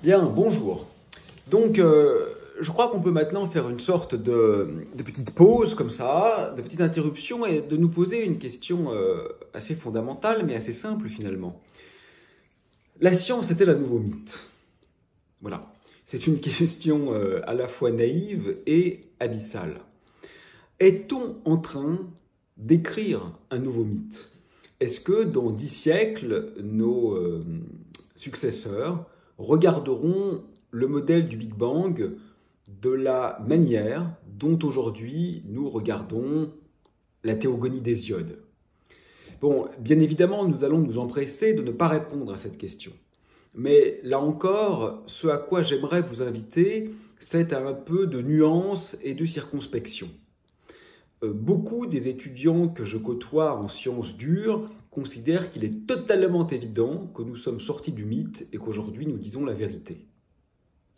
Bien, bonjour. Donc, je crois qu'on peut maintenant faire une sorte de petite pause comme ça, de petite interruption et de nous poser une question assez fondamentale, mais assez simple finalement. La science est-elle un nouveau mythe? Voilà. C'est une question à la fois naïve et abyssale. Est-on en train d'écrire un nouveau mythe? Est-ce que dans 10 siècles, nos successeurs regarderont le modèle du Big Bang de la manière dont aujourd'hui nous regardons la théogonie d'Hésiode? Bon, bien évidemment, nous allons nous empresser de ne pas répondre à cette question. Mais là encore, ce à quoi j'aimerais vous inviter, c'est à un peu de nuance et de circonspection. Beaucoup des étudiants que je côtoie en sciences dures considèrent qu'il est totalement évident que nous sommes sortis du mythe et qu'aujourd'hui nous disons la vérité.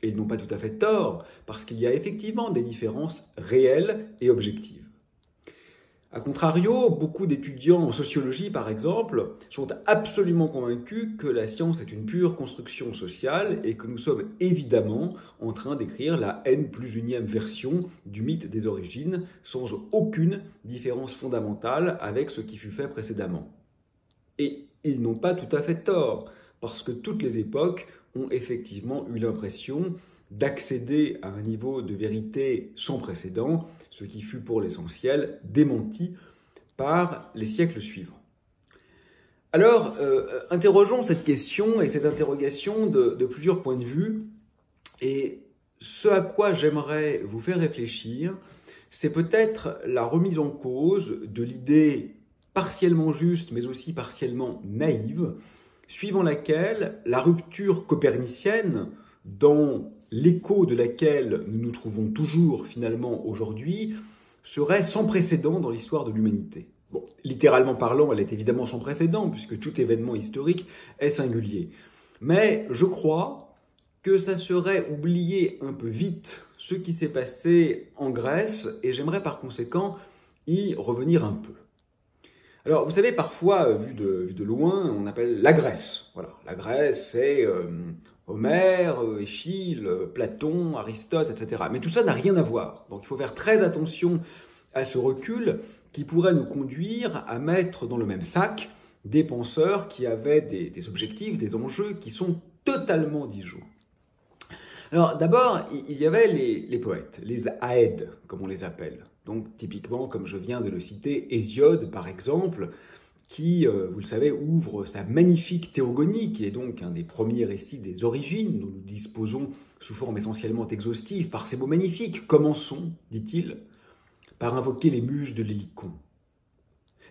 Et ils n'ont pas tout à fait tort, parce qu'il y a effectivement des différences réelles et objectives. A contrario, beaucoup d'étudiants en sociologie, par exemple, sont absolument convaincus que la science est une pure construction sociale et que nous sommes évidemment en train d'écrire la N+1e version du mythe des origines, sans aucune différence fondamentale avec ce qui fut fait précédemment. Et ils n'ont pas tout à fait tort, parce que toutes les époques ont effectivement eu l'impression d'accéder à un niveau de vérité sans précédent, ce qui fut pour l'essentiel démenti par les siècles suivants. Alors, interrogeons cette question et cette interrogation de plusieurs points de vue, et ce à quoi j'aimerais vous faire réfléchir, c'est peut-être la remise en cause de l'idée partiellement juste, mais aussi partiellement naïve, suivant laquelle la rupture copernicienne, dans l'écho de laquelle nous nous trouvons toujours finalement aujourd'hui, serait sans précédent dans l'histoire de l'humanité. Bon, littéralement parlant, elle est évidemment sans précédent, puisque tout événement historique est singulier. Mais je crois que ça serait oublier un peu vite ce qui s'est passé en Grèce, et j'aimerais par conséquent y revenir un peu. Alors, vous savez, parfois, vu de loin, on appelle la Grèce. Voilà, la Grèce, c'est Homère, Échille, Platon, Aristote, etc. Mais tout ça n'a rien à voir. Donc, il faut faire très attention à ce recul qui pourrait nous conduire à mettre dans le même sac des penseurs qui avaient des objectifs, des enjeux qui sont totalement disjoints. Alors, d'abord, il y avait les poètes, les aèdes, comme on les appelle. Donc, typiquement, comme je viens de le citer, Hésiode, par exemple, qui, vous le savez, ouvre sa magnifique théogonie, qui est donc un des premiers récits des origines, dont nous disposons sous forme essentiellement exhaustive par ces mots magnifiques. Commençons, dit-il, par invoquer les muses de l'Hélicon.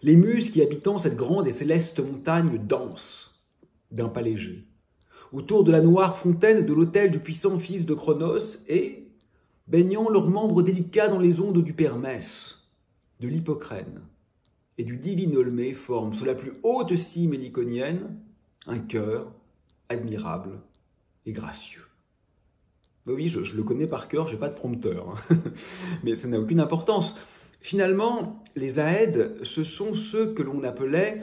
Les muses qui, habitant cette grande et céleste montagne dense d'un pas léger, autour de la noire fontaine de l'autel du puissant fils de Cronos et, baignant leurs membres délicats dans les ondes du Permès, de l'Hippocrène et du divin Olmé, forment sous la plus haute cime héliconienne un cœur admirable et gracieux. Oui, je le connais par cœur, j'ai pas de prompteur, hein. Mais ça n'a aucune importance. Finalement, les aèdes, ce sont ceux que l'on appelait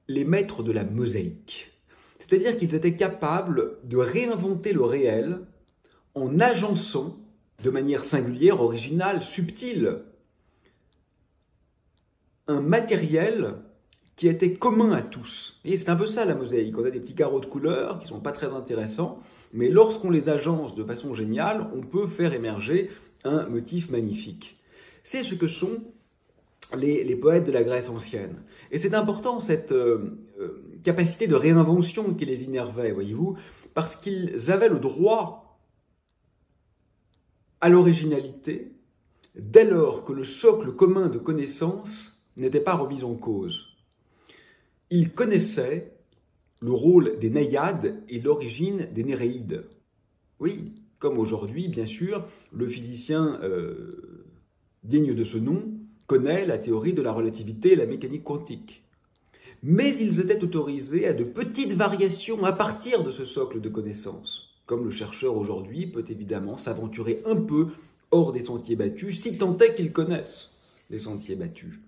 les maîtres de la mosaïque. C'est-à-dire qu'ils étaient capables de réinventer le réel en agençant de manière singulière, originale, subtile, un matériel qui était commun à tous. Et c'est un peu ça la mosaïque. On a des petits carreaux de couleurs qui ne sont pas très intéressants, mais lorsqu'on les agence de façon géniale, on peut faire émerger un motif magnifique. C'est ce que sont les poètes de la Grèce ancienne. Et c'est important, cette capacité de réinvention qui les innervait, voyez-vous, parce qu'ils avaient le droit à l'originalité dès lors que le socle commun de connaissances n'était pas remis en cause. Ils connaissaient le rôle des naïades et l'origine des Néréides. Oui, comme aujourd'hui, bien sûr, le physicien digne de ce nom connaît la théorie de la relativité et la mécanique quantique. Mais ils étaient autorisés à de petites variations à partir de ce socle de connaissances. Comme le chercheur aujourd'hui peut évidemment s'aventurer un peu hors des sentiers battus, si tant est qu'il connaisse les sentiers battus.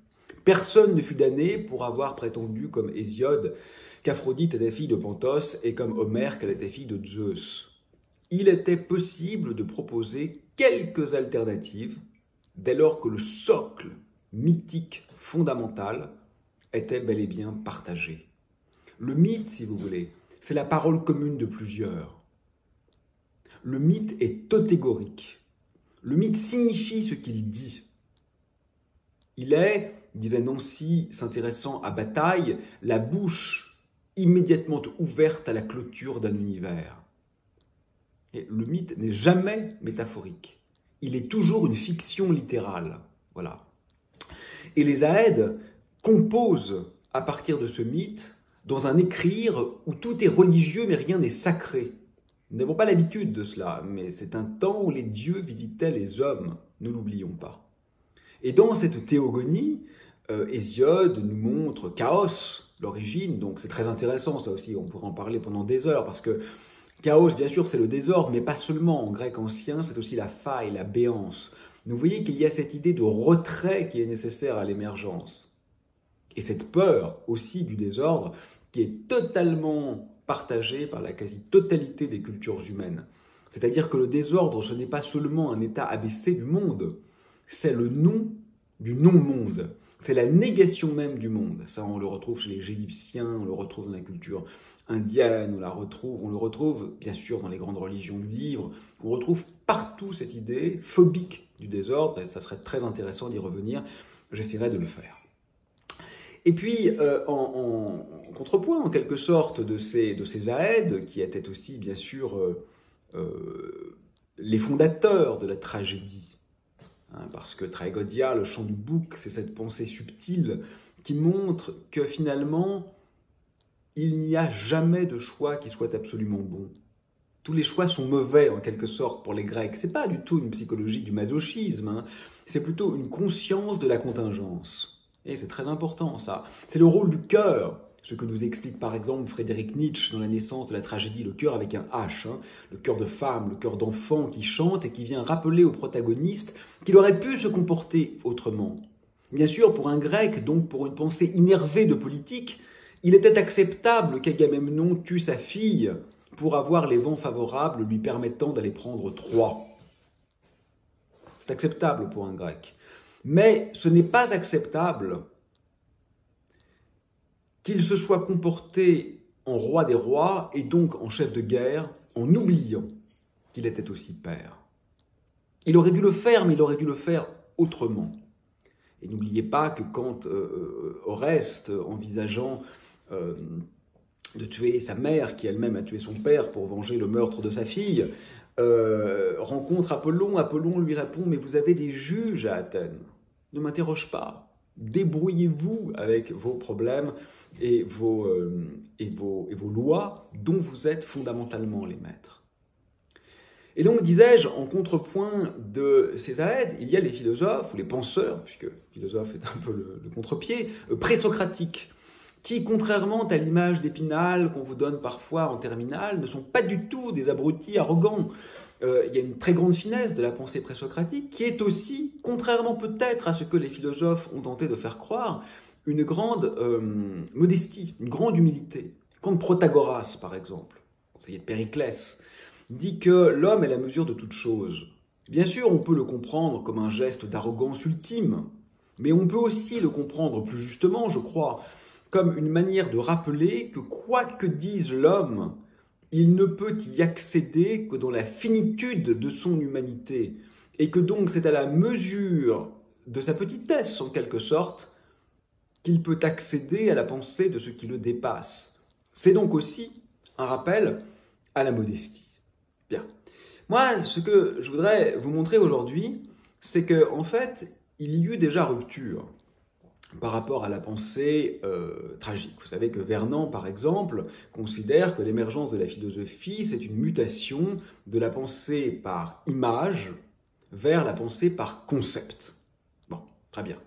Personne ne fut damné pour avoir prétendu, comme Hésiode, qu'Aphrodite était fille de Panthos et comme Homère qu'elle était fille de Zeus. il était possible de proposer quelques alternatives dès lors que le socle mythique fondamental était bel et bien partagé. Le mythe, si vous voulez, c'est la parole commune de plusieurs. Le mythe est totégorique. Le mythe signifie ce qu'il dit. Il est, disait Nancy, s'intéressant à Bataille, la bouche immédiatement ouverte à la clôture d'un univers. Et le mythe n'est jamais métaphorique. Il est toujours une fiction littérale. Voilà. Et les Aèdes composent à partir de ce mythe dans un écrire où tout est religieux mais rien n'est sacré. Nous n'avons pas l'habitude de cela, mais c'est un temps où les dieux visitaient les hommes, ne l'oublions pas. Et dans cette théogonie, Hésiode nous montre Chaos, l'origine, donc c'est très intéressant ça aussi, on pourrait en parler pendant des heures, parce que Chaos, bien sûr, c'est le désordre, mais pas seulement, en grec ancien, c'est aussi la faille, la béance. Vous voyez qu'il y a cette idée de retrait qui est nécessaire à l'émergence. Et cette peur aussi du désordre qui est totalement partagée par la quasi-totalité des cultures humaines. C'est-à-dire que le désordre, ce n'est pas seulement un état abaissé du monde, c'est le nom du non-monde. C'est la négation même du monde. Ça, on le retrouve chez les Égyptiens, on le retrouve dans la culture indienne, on le retrouve bien sûr dans les grandes religions du livre. On retrouve partout cette idée phobique du désordre, et ça serait très intéressant d'y revenir. J'essaierai de le faire. Et puis, en contrepoint, en quelque sorte, de ces Aèdes, qui étaient aussi, bien sûr, les fondateurs de la tragédie, hein, parce que Traegodia, le chant du bouc, c'est cette pensée subtile qui montre que finalement, il n'y a jamais de choix qui soit absolument bon. Tous les choix sont mauvais, en quelque sorte, pour les Grecs. C'est pas du tout une psychologie du masochisme, hein. C'est plutôt une conscience de la contingence. Et c'est très important, ça. C'est le rôle du cœur, ce que nous explique par exemple Friedrich Nietzsche dans La naissance de la tragédie, le cœur avec un H, hein, le cœur de femme, le cœur d'enfant qui chante et qui vient rappeler au protagoniste qu'il aurait pu se comporter autrement. Bien sûr, pour un Grec, donc pour une pensée innervée de politique, il était acceptable qu'Agamemnon tue sa fille pour avoir les vents favorables lui permettant d'aller prendre Troie. C'est acceptable pour un Grec. Mais ce n'est pas acceptable qu'il se soit comporté en roi des rois et donc en chef de guerre en oubliant qu'il était aussi père. Il aurait dû le faire, mais il aurait dû le faire autrement. Et n'oubliez pas que quand Oreste, envisageant de tuer sa mère, qui elle-même a tué son père pour venger le meurtre de sa fille, rencontre Apollon. Apollon lui répond « Mais vous avez des juges à Athènes. Ne m'interroge pas. Débrouillez-vous avec vos problèmes et vos lois dont vous êtes fondamentalement les maîtres. » Et donc, disais-je, en contrepoint de ces Aèdes, il y a les philosophes, ou les penseurs, puisque philosophe est un peu le contre-pied, présocratiques, qui, contrairement à l'image d'Épinal qu'on vous donne parfois en terminale, ne sont pas du tout des abrutis arrogants. Il y a une très grande finesse de la pensée présocratique qui est aussi, contrairement peut-être à ce que les philosophes ont tenté de faire croire, une grande modestie, une grande humilité. Comme Protagoras, par exemple, conseiller de Périclès, dit que l'homme est la mesure de toute chose. Bien sûr, on peut le comprendre comme un geste d'arrogance ultime, mais on peut aussi le comprendre plus justement, je crois, comme une manière de rappeler que quoi que dise l'homme, il ne peut y accéder que dans la finitude de son humanité, et que donc c'est à la mesure de sa petitesse, en quelque sorte, qu'il peut accéder à la pensée de ce qui le dépasse. C'est donc aussi un rappel à la modestie. Bien. Moi, ce que je voudrais vous montrer aujourd'hui, c'est qu'en fait, il y eut déjà rupture par rapport à la pensée tragique. Vous savez que Vernon, par exemple, considère que l'émergence de la philosophie, c'est une mutation de la pensée par image vers la pensée par concept. Bon, très bien.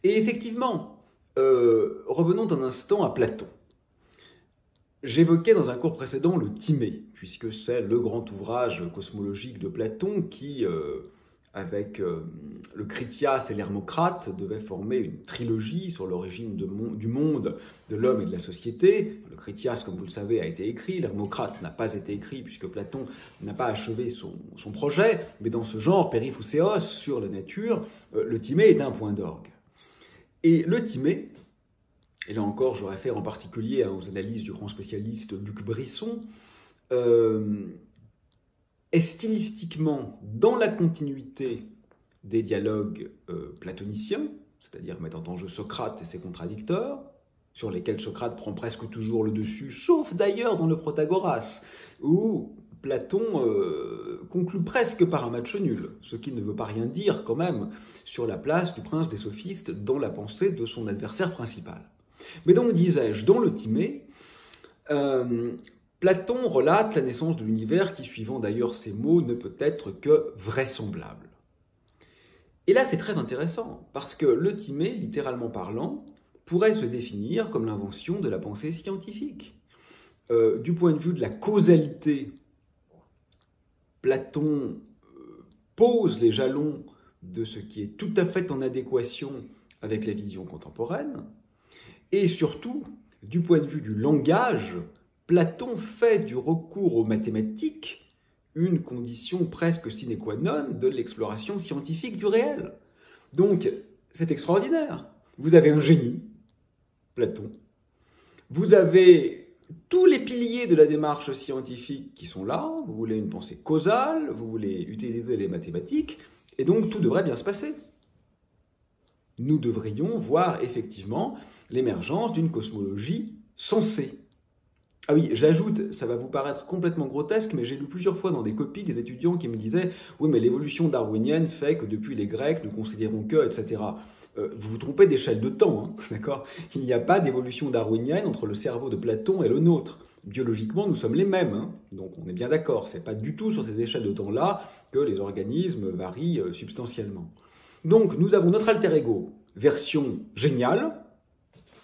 Et effectivement, revenons un instant à Platon. J'évoquais dans un cours précédent le Timée, puisque c'est le grand ouvrage cosmologique de Platon qui avec le Critias et l'Hermocrate, devait former une trilogie sur l'origine du monde, de l'homme et de la société. Le Critias, comme vous le savez, a été écrit, l'Hermocrate n'a pas été écrit puisque Platon n'a pas achevé son projet, mais dans ce genre, Périphouséos, sur la nature, le Timée est un point d'orgue. Et le Timée, et là encore j'aurais fait en particulier aux analyses du grand spécialiste Luc Brisson, est stylistiquement dans la continuité des dialogues platoniciens, c'est-à-dire mettant en jeu Socrate et ses contradicteurs, sur lesquels Socrate prend presque toujours le dessus, sauf d'ailleurs dans le Protagoras, où Platon conclut presque par un match nul, ce qui ne veut pas rien dire quand même sur la place du prince des sophistes dans la pensée de son adversaire principal. Mais donc, disais-je, dans le Timée, Platon relate la naissance de l'univers qui, suivant d'ailleurs ces mots, ne peut être que vraisemblable. Et là, c'est très intéressant, parce que le Timée, littéralement parlant, pourrait se définir comme l'invention de la pensée scientifique. Du point de vue de la causalité, Platon pose les jalons de ce qui est tout à fait en adéquation avec la vision contemporaine, et surtout, du point de vue du langage, Platon fait du recours aux mathématiques une condition presque sine qua non de l'exploration scientifique du réel. Donc, c'est extraordinaire. Vous avez un génie, Platon. Vous avez tous les piliers de la démarche scientifique qui sont là. Vous voulez une pensée causale, vous voulez utiliser les mathématiques, et donc tout devrait bien se passer. Nous devrions voir effectivement l'émergence d'une cosmologie sensée. Ah oui, j'ajoute, ça va vous paraître complètement grotesque, mais j'ai lu plusieurs fois dans des copies des étudiants qui me disaient « Oui, mais l'évolution darwinienne fait que depuis les Grecs, nous considérons que, etc. » Vous vous trompez d'échelle de temps, hein, d'accord? Il n'y a pas d'évolution darwinienne entre le cerveau de Platon et le nôtre. Biologiquement, nous sommes les mêmes, hein, donc on est bien d'accord. C'est pas du tout sur ces échelles de temps-là que les organismes varient substantiellement. Donc, nous avons notre alter ego, version géniale,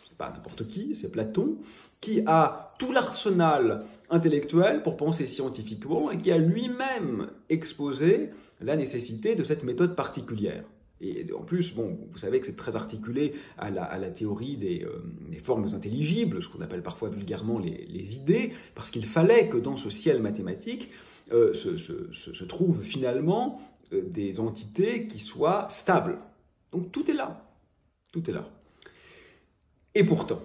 c'est pas n'importe qui, c'est Platon, qui a tout l'arsenal intellectuel pour penser scientifiquement et qui a lui-même exposé la nécessité de cette méthode particulière. Et en plus, bon, vous savez que c'est très articulé à la théorie des formes intelligibles, ce qu'on appelle parfois vulgairement les idées, parce qu'il fallait que dans ce ciel mathématique se trouvent finalement des entités qui soient stables. Donc tout est là. Tout est là. Et pourtant,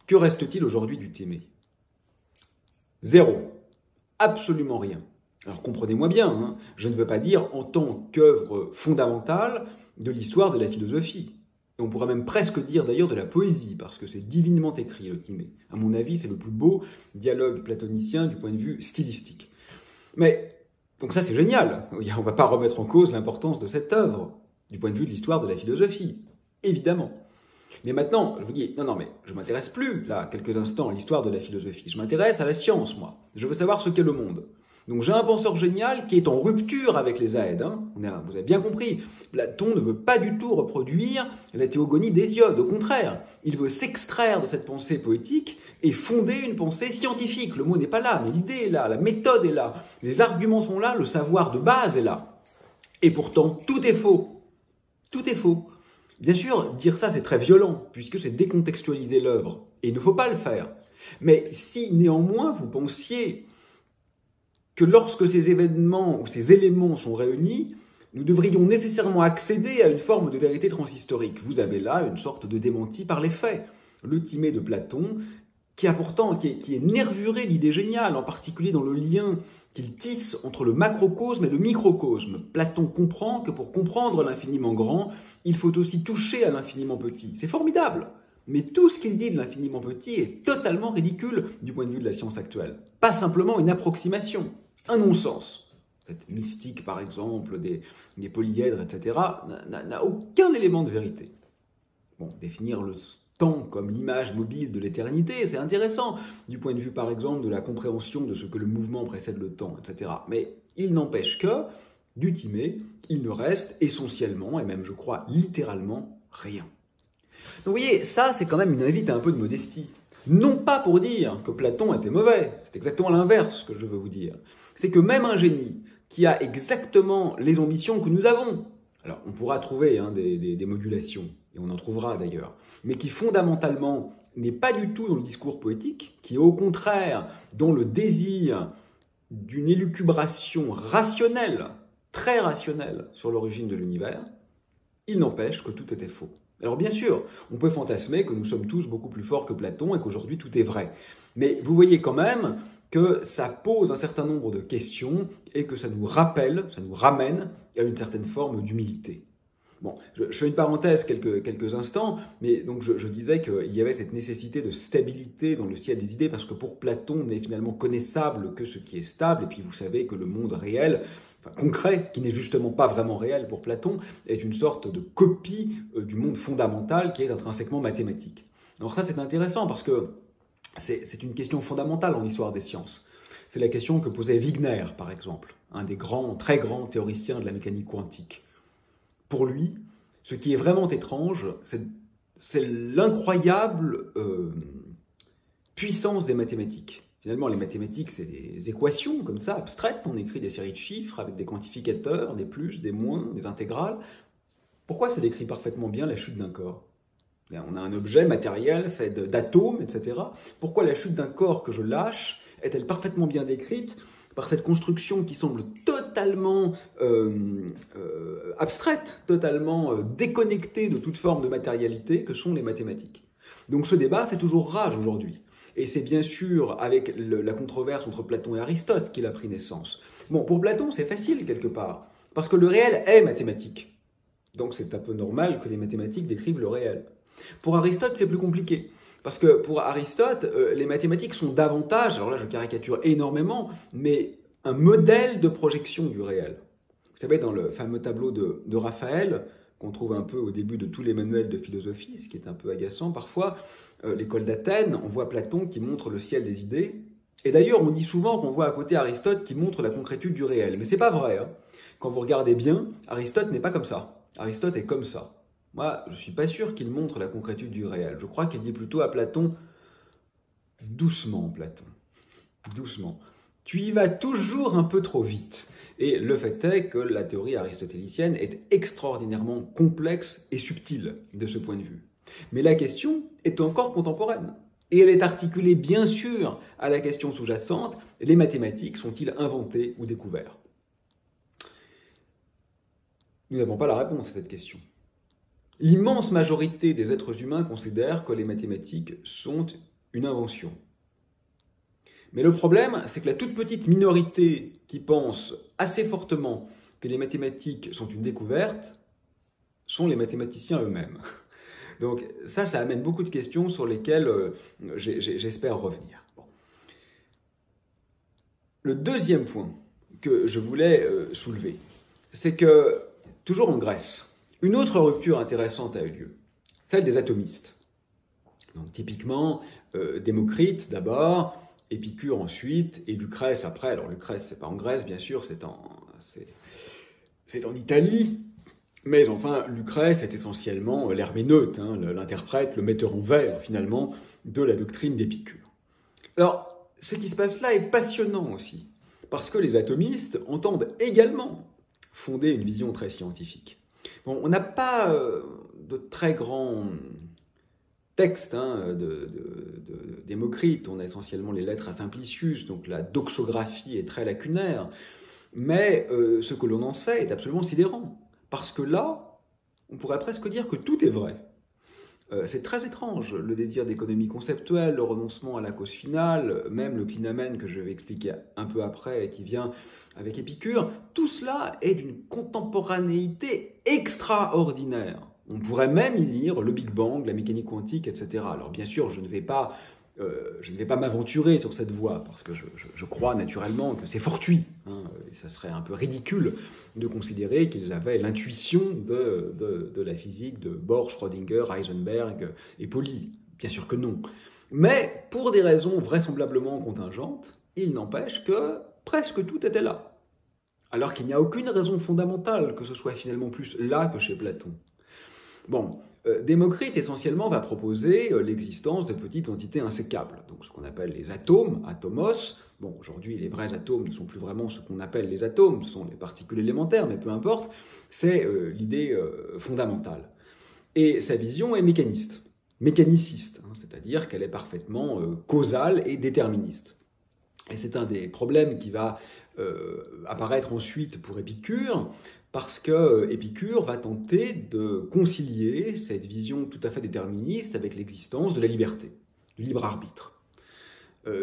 que reste-t-il aujourd'hui du Timée? Zéro. Absolument rien. Alors comprenez-moi bien, hein, je ne veux pas dire en tant qu'œuvre fondamentale de l'histoire de la philosophie. Et on pourrait même presque dire d'ailleurs de la poésie, parce que c'est divinement écrit le Timée. À mon avis, c'est le plus beau dialogue platonicien du point de vue stylistique. Mais, donc ça c'est génial, on ne va pas remettre en cause l'importance de cette œuvre, du point de vue de l'histoire de la philosophie, évidemment. Mais maintenant, je vous dis, non, mais je ne m'intéresse plus, là, quelques instants, à l'histoire de la philosophie. Je m'intéresse à la science, moi. Je veux savoir ce qu'est le monde. Donc j'ai un penseur génial qui est en rupture avec les Aèdes. Hein. Vous avez bien compris. Platon ne veut pas du tout reproduire la théogonie d'Hésiode. Au contraire, il veut s'extraire de cette pensée poétique et fonder une pensée scientifique. Le mot n'est pas là, mais l'idée est là, la méthode est là, les arguments sont là, le savoir de base est là. Et pourtant, tout est faux. Tout est faux. Bien sûr, dire ça, c'est très violent, puisque c'est décontextualiser l'œuvre. Et il ne faut pas le faire. Mais si néanmoins vous pensiez que lorsque ces événements ou ces éléments sont réunis, nous devrions nécessairement accéder à une forme de vérité transhistorique. Vous avez là une sorte de démenti par les faits. Le Timée de Platon, qui est nervuré d'idées géniales, en particulier dans le lien qu'il tisse entre le macrocosme et le microcosme. Platon comprend que pour comprendre l'infiniment grand, il faut aussi toucher à l'infiniment petit. C'est formidable. Mais tout ce qu'il dit de l'infiniment petit est totalement ridicule du point de vue de la science actuelle. Pas simplement une approximation, un non-sens. Cette mystique, par exemple, des polyèdres, etc., n'a aucun élément de vérité. Bon, définir le temps comme l'image mobile de l'éternité, c'est intéressant, du point de vue, par exemple, de la compréhension de ce que le mouvement précède le temps, etc. Mais il n'empêche que, du Timée, il ne reste essentiellement, et même, je crois, littéralement, rien. Donc vous voyez, ça c'est quand même une invite à un peu de modestie. Non pas pour dire que Platon était mauvais, c'est exactement l'inverse que je veux vous dire. C'est que même un génie qui a exactement les ambitions que nous avons. Alors, on pourra trouver des modulations, et on en trouvera d'ailleurs, mais qui fondamentalement n'est pas du tout dans le discours poétique, qui est au contraire dans le désir d'une élucubration rationnelle, très rationnelle, sur l'origine de l'univers. Il n'empêche que tout était faux. Alors bien sûr, on peut fantasmer que nous sommes tous beaucoup plus forts que Platon et qu'aujourd'hui tout est vrai. Mais vous voyez quand même que ça pose un certain nombre de questions et que ça nous rappelle, ça nous ramène à une certaine forme d'humilité. Bon, je fais une parenthèse quelques instants, mais donc je disais qu'il y avait cette nécessité de stabilité dans le ciel des idées, parce que pour Platon, n'est finalement connaissable que ce qui est stable, et puis vous savez que le monde réel, enfin concret, qui n'est justement pas vraiment réel pour Platon, est une sorte de copie du monde fondamental qui est intrinsèquement mathématique. Alors ça c'est intéressant, parce que c'est une question fondamentale en histoire des sciences. C'est la question que posait Wigner, par exemple, un des très grands théoriciens de la mécanique quantique. Pour lui, ce qui est vraiment étrange, c'est l'incroyable puissance des mathématiques. Finalement, les mathématiques, c'est des équations comme ça, abstraites. On écrit des séries de chiffres avec des quantificateurs, des plus, des moins, des intégrales. Pourquoi ça décrit parfaitement bien la chute d'un corps ? On a un objet matériel fait d'atomes, etc. Pourquoi la chute d'un corps que je lâche est-elle parfaitement bien décrite par cette construction qui semble totalement abstraite, totalement déconnectée de toute forme de matérialité que sont les mathématiques. Donc ce débat fait toujours rage aujourd'hui. Et c'est bien sûr avec la controverse entre Platon et Aristote qu'il a pris naissance. Bon, pour Platon, c'est facile quelque part, parce que le réel est mathématique. Donc c'est un peu normal que les mathématiques décrivent le réel. Pour Aristote, c'est plus compliqué. Parce que pour Aristote, les mathématiques sont davantage, alors là je caricature énormément, mais un modèle de projection du réel. Vous savez, dans le fameux tableau de Raphaël, qu'on trouve un peu au début de tous les manuels de philosophie, ce qui est un peu agaçant parfois, l'école d'Athènes, on voit Platon qui montre le ciel des idées. Et d'ailleurs, on dit souvent qu'on voit à côté Aristote qui montre la concrétude du réel. Mais c'est pas vrai. Hein. Quand vous regardez bien, Aristote n'est pas comme ça. Aristote est comme ça. Moi, je ne suis pas sûr qu'il montre la concrétude du réel. Je crois qu'il dit plutôt à Platon, doucement Platon, doucement. Tu y vas toujours un peu trop vite. Et le fait est que la théorie aristotélicienne est extraordinairement complexe et subtile de ce point de vue. Mais la question est encore contemporaine. Et elle est articulée bien sûr à la question sous-jacente, les mathématiques sont-ils inventées ou découvertes ? Nous n'avons pas la réponse à cette question. L'immense majorité des êtres humains considèrent que les mathématiques sont une invention. Mais le problème, c'est que la toute petite minorité qui pense assez fortement que les mathématiques sont une découverte sont les mathématiciens eux-mêmes. Donc ça amène beaucoup de questions sur lesquelles j'espère revenir. Bon. Le deuxième point que je voulais soulever, c'est que, toujours en Grèce, une autre rupture intéressante a eu lieu, celle des atomistes. Donc typiquement, Démocrite d'abord, Épicure ensuite, et Lucrèce après. Alors Lucrèce, c'est pas en Grèce, bien sûr, c'est en Italie. Mais enfin, Lucrèce est essentiellement l'herméneute, hein, l'interprète, le metteur en vers, finalement, de la doctrine d'Épicure. Alors, ce qui se passe là est passionnant aussi, parce que les atomistes entendent également fonder une vision très scientifique. Bon, on n'a pas de très grands textes de Démocrite, on a essentiellement les lettres à Simplicius, donc la doxographie est très lacunaire, mais ce que l'on en sait est absolument sidérant. Parce que là, on pourrait presque dire que tout est vrai. C'est très étrange, le désir d'économie conceptuelle, le renoncement à la cause finale, même le clinamen que je vais expliquer un peu après et qui vient avec Épicure, tout cela est d'une contemporanéité extraordinaire. On pourrait même y lire le Big Bang, la mécanique quantique, etc. Alors bien sûr, je ne vais pas m'aventurer sur cette voie, parce que je crois naturellement que c'est fortuit. Hein, et ça serait un peu ridicule de considérer qu'ils avaient l'intuition de la physique de Bohr, Schrödinger, Heisenberg et Pauli. Bien sûr que non. Mais pour des raisons vraisemblablement contingentes, il n'empêche que presque tout était là. Alors qu'il n'y a aucune raison fondamentale que ce soit finalement plus là que chez Platon. Bon, Démocrite, essentiellement, va proposer l'existence de petites entités insécables, donc ce qu'on appelle les atomes, atomos. Bon, aujourd'hui, les vrais atomes ne sont plus vraiment ce qu'on appelle les atomes, ce sont les particules élémentaires, mais peu importe, c'est l'idée fondamentale. Et sa vision est mécaniciste, hein, c'est-à-dire qu'elle est parfaitement causale et déterministe. Et c'est un des problèmes qui va apparaître ensuite pour Épicure, parce que Épicure va tenter de concilier cette vision tout à fait déterministe avec l'existence de la liberté, du libre arbitre.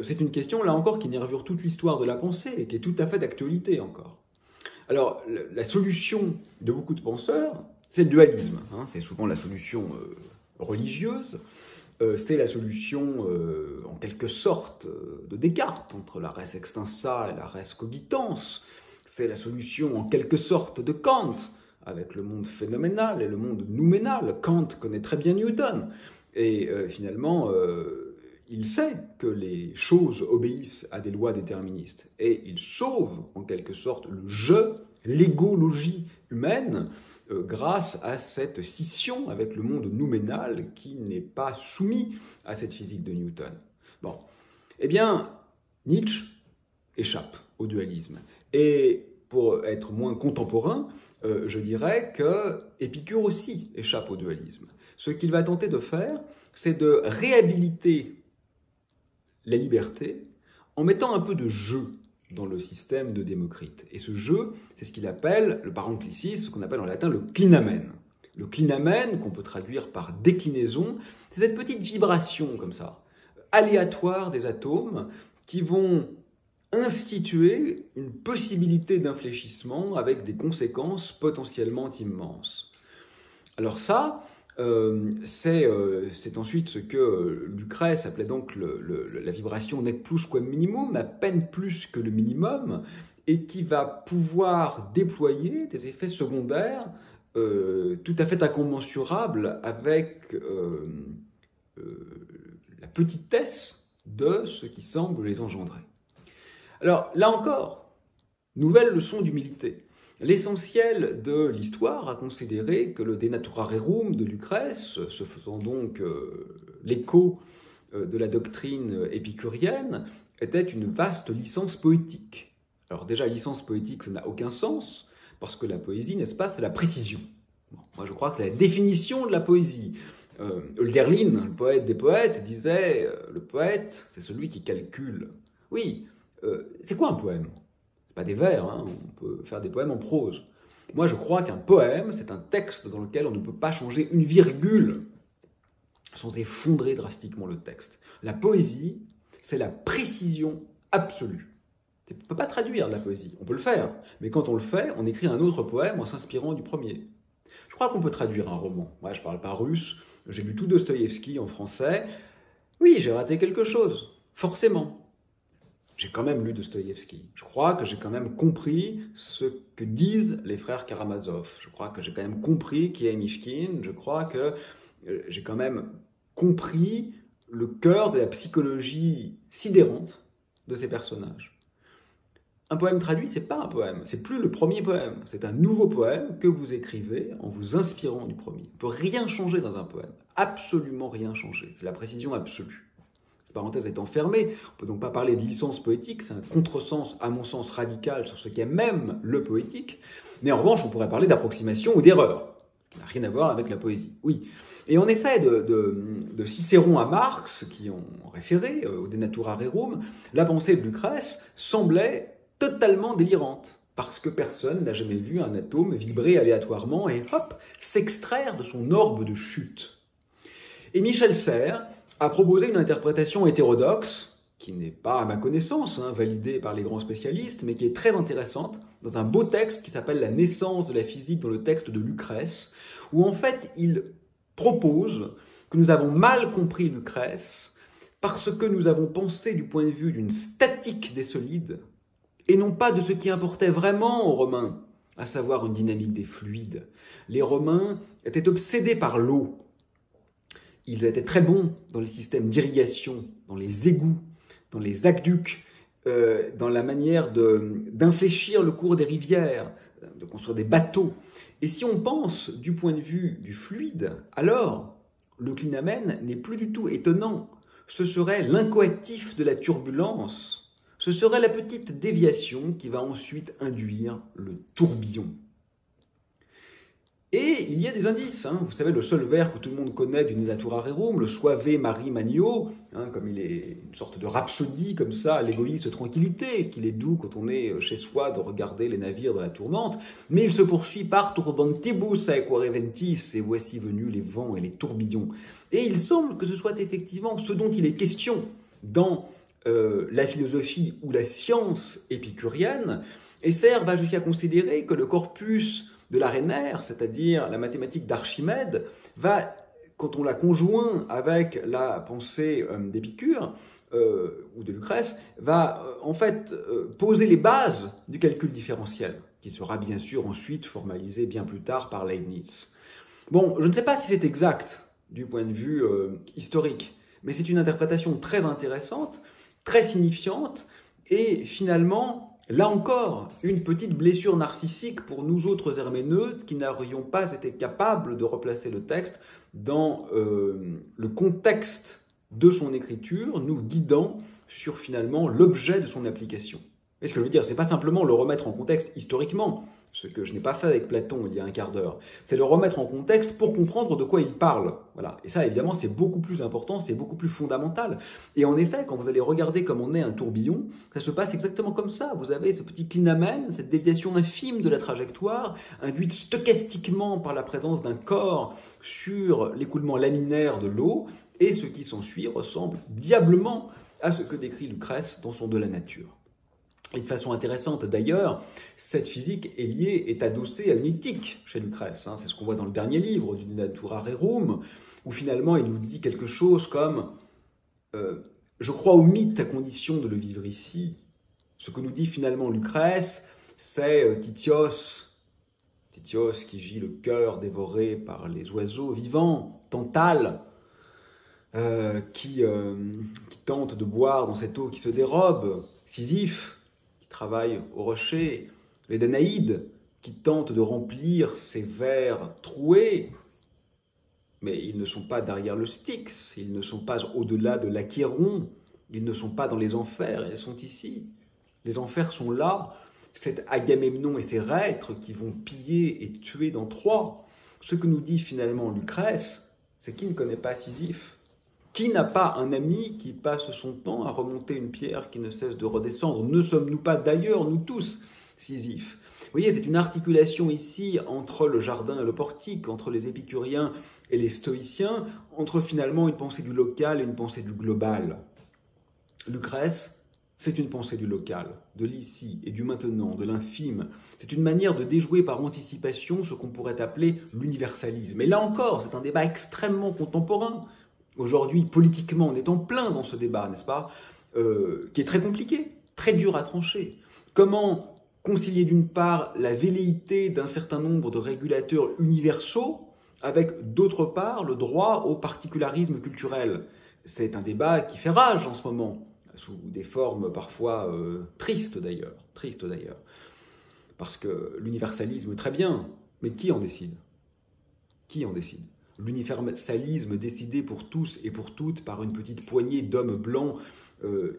C'est une question, là encore, qui nervure toute l'histoire de la pensée et qui est tout à fait d'actualité encore. Alors, la solution de beaucoup de penseurs, c'est le dualisme. Hein, c'est souvent la solution religieuse, c'est la solution, en quelque sorte, de Descartes, entre la res extensa et la res cogitans. C'est la solution, en quelque sorte, de Kant, avec le monde phénoménal et le monde nouménal. Kant connaît très bien Newton. Et finalement, il sait que les choses obéissent à des lois déterministes. Et il sauve, en quelque sorte, le je, l'égologie humaine, grâce à cette scission avec le monde nouménal qui n'est pas soumis à cette physique de Newton. Bon, eh bien, Nietzsche échappe au dualisme. Et pour être moins contemporain, je dirais que Épicure aussi échappe au dualisme. Ce qu'il va tenter de faire, c'est de réhabiliter la liberté en mettant un peu de jeu dans le système de Démocrite. Et ce jeu, c'est ce qu'il appelle, le parenclisis, ce qu'on appelle en latin le clinamen. Le clinamen, qu'on peut traduire par déclinaison, c'est cette petite vibration comme ça, aléatoire des atomes, qui vont instituer une possibilité d'infléchissement avec des conséquences potentiellement immenses. Alors ça, c'est ensuite ce que Lucrèce appelait donc la vibration nec plus quam minimum, à peine plus que le minimum, et qui va pouvoir déployer des effets secondaires tout à fait incommensurables avec la petitesse de ce qui semble les engendrer. Alors, là encore, nouvelle leçon d'humilité. L'essentiel de l'histoire a considéré que le De Natura Rerum de Lucrèce, se faisant donc l'écho de la doctrine épicurienne, était une vaste licence poétique. Alors déjà, licence poétique, ça n'a aucun sens, parce que la poésie, n'est-ce pas, c'est la précision. Bon, moi, je crois que c'est la définition de la poésie. Hölderlin, le poète des poètes, disait le poète, c'est celui qui calcule. Oui, c'est quoi un poème? C'est pas des vers, hein, on peut faire des poèmes en prose. Moi, je crois qu'un poème, c'est un texte dans lequel on ne peut pas changer une virgule sans effondrer drastiquement le texte. La poésie, c'est la précision absolue. On ne peut pas traduire la poésie, on peut le faire, mais quand on le fait, on écrit un autre poème en s'inspirant du premier. Je crois qu'on peut traduire un roman. Ouais, je ne parle pas russe, j'ai lu tout Dostoïevski en français. Oui, j'ai raté quelque chose, forcément. J'ai quand même lu Dostoïevski. Je crois que j'ai quand même compris ce que disent les frères Karamazov. Je crois que j'ai quand même compris qui est Mishkin. Je crois que j'ai quand même compris le cœur de la psychologie sidérante de ces personnages. Un poème traduit, c'est pas un poème. C'est plus le premier poème. C'est un nouveau poème que vous écrivez en vous inspirant du premier. On ne peut rien changer dans un poème. Absolument rien changer. C'est la précision absolue. Cette parenthèse étant fermée, on ne peut donc pas parler de licence poétique, c'est un contresens, à mon sens, radical sur ce qu'est même le poétique, mais en revanche, on pourrait parler d'approximation ou d'erreur, qui n'a rien à voir avec la poésie. Oui. Et en effet, de Cicéron à Marx, qui ont référé au De Natura Rerum, la pensée de Lucrèce semblait totalement délirante, parce que personne n'a jamais vu un atome vibrer aléatoirement et hop, s'extraire de son orbe de chute. Et Michel Serres a proposé une interprétation hétérodoxe, qui n'est pas, à ma connaissance, validée par les grands spécialistes, mais qui est très intéressante, dans un beau texte qui s'appelle « La naissance de la physique » dans le texte de Lucrèce, où en fait il propose que nous avons mal compris Lucrèce parce que nous avons pensé du point de vue d'une statique des solides, et non pas de ce qui importait vraiment aux Romains, à savoir une dynamique des fluides. Les Romains étaient obsédés par l'eau. Ils étaient très bons dans les systèmes d'irrigation, dans les égouts, dans les aqueducs, dans la manière d'infléchir le cours des rivières, de construire des bateaux. Et si on pense du point de vue du fluide, alors le clinamen n'est plus du tout étonnant. Ce serait l'incoatif de la turbulence. Ce serait la petite déviation qui va ensuite induire le tourbillon. Et il y a des indices, hein. Vous savez, le seul vers que tout le monde connaît du Natura Rerum, le Suave Mari Magno, hein, comme il est une sorte de rhapsodie comme ça, l'égoïste tranquillité, qu'il est doux quand on est chez soi de regarder les navires dans la tourmente, mais il se poursuit par Turbantibus aequore ventis, et voici venus les vents et les tourbillons. Et il semble que ce soit effectivement ce dont il est question dans la philosophie ou la science épicurienne, et Serre va jusqu'à considérer que le corpus de l'arénaire, c'est-à-dire la mathématique d'Archimède, va, quand on la conjoint avec la pensée d'Épicure ou de Lucrèce, va en fait poser les bases du calcul différentiel, qui sera bien sûr ensuite formalisé bien plus tard par Leibniz. Bon, je ne sais pas si c'est exact du point de vue historique, mais c'est une interprétation très intéressante, très signifiante, et finalement, là encore, une petite blessure narcissique pour nous autres herméneutes qui n'aurions pas été capables de replacer le texte dans le contexte de son écriture, nous guidant sur finalement l'objet de son application. Et ce que je veux dire, c'est pas simplement le remettre en contexte historiquement, ce que je n'ai pas fait avec Platon il y a un quart d'heure, c'est le remettre en contexte pour comprendre de quoi il parle. Voilà. Et ça, évidemment, c'est beaucoup plus important, c'est beaucoup plus fondamental. Et en effet, quand vous allez regarder comme on est un tourbillon, ça se passe exactement comme ça. Vous avez ce petit clinamen, cette déviation infime de la trajectoire, induite stochastiquement par la présence d'un corps sur l'écoulement laminaire de l'eau, et ce qui s'ensuit ressemble diablement à ce que décrit Lucrèce dans son De la nature. Et de façon intéressante d'ailleurs, cette physique est liée, est adossée à une éthique chez Lucrèce. C'est ce qu'on voit dans le dernier livre du De Natura Rerum, où finalement il nous dit quelque chose comme je crois au mythe à condition de le vivre ici. Ce que nous dit finalement Lucrèce, c'est Titios qui gît le cœur dévoré par les oiseaux vivants, Tantale, qui tente de boire dans cette eau qui se dérobe, Sisyphe, travaille au rocher, les Danaïdes qui tentent de remplir ces verres troués, mais ils ne sont pas derrière le Styx, ils ne sont pas au-delà de l'Achéron, ils ne sont pas dans les enfers, ils sont ici. Les enfers sont là, c'est Agamemnon et ses reîtres qui vont piller et tuer dans Troie. Ce que nous dit finalement Lucrèce, c'est qui ne connaît pas Sisyphe? Qui n'a pas un ami qui passe son temps à remonter une pierre qui ne cesse de redescendre? Ne sommes-nous pas d'ailleurs, nous tous, Sisyphe? Vous voyez, c'est une articulation ici entre le jardin et le portique, entre les épicuriens et les stoïciens, entre finalement une pensée du local et une pensée du global. Lucrèce, c'est une pensée du local, de l'ici et du maintenant, de l'infime. C'est une manière de déjouer par anticipation ce qu'on pourrait appeler l'universalisme. Et là encore, c'est un débat extrêmement contemporain. Aujourd'hui, politiquement, on est en plein dans ce débat, n'est-ce pas, qui est très compliqué, très dur à trancher. Comment concilier d'une part la velléité d'un certain nombre de régulateurs universaux avec d'autre part le droit au particularisme culturel? C'est un débat qui fait rage en ce moment, sous des formes parfois tristes d'ailleurs. Parce que l'universalisme, très bien, mais qui en décide? Qui en décide? L'universalisme décidé pour tous et pour toutes par une petite poignée d'hommes blancs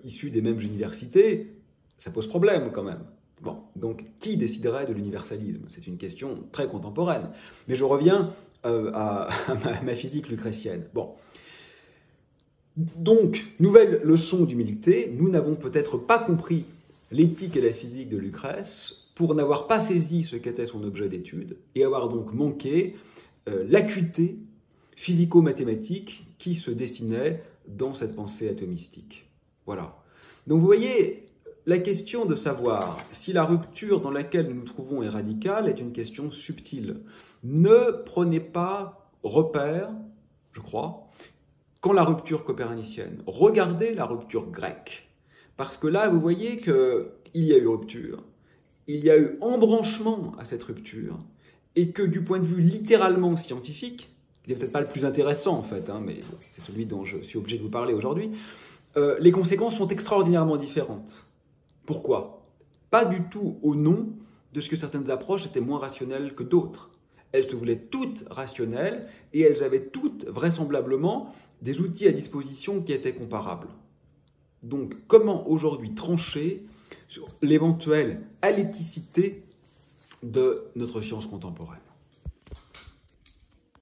issus des mêmes universités, ça pose problème quand même. Bon, donc qui déciderait de l'universalisme? C'est une question très contemporaine. Mais je reviens à ma physique lucrétienne. Bon. Donc, nouvelle leçon d'humilité, nous n'avons peut-être pas compris l'éthique et la physique de Lucrèce pour n'avoir pas saisi ce qu'était son objet d'étude et avoir donc manqué l'acuité physico-mathématique qui se dessinait dans cette pensée atomistique. Voilà. Donc vous voyez, la question de savoir si la rupture dans laquelle nous nous trouvons est radicale est une question subtile. Ne prenez pas repère, je crois, quand la rupture copernicienne. Regardez la rupture grecque. Parce que là, vous voyez qu'il y a eu rupture, il y a eu embranchement à cette rupture, et que du point de vue littéralement scientifique, qui n'est peut-être pas le plus intéressant en fait, mais c'est celui dont je suis obligé de vous parler aujourd'hui, les conséquences sont extraordinairement différentes. Pourquoi? Pas du tout au nom de ce que certaines approches étaient moins rationnelles que d'autres. Elles se voulaient toutes rationnelles et elles avaient toutes vraisemblablement des outils à disposition qui étaient comparables. Donc, comment aujourd'hui trancher sur l'éventuelle aléthicité de notre science contemporaine ?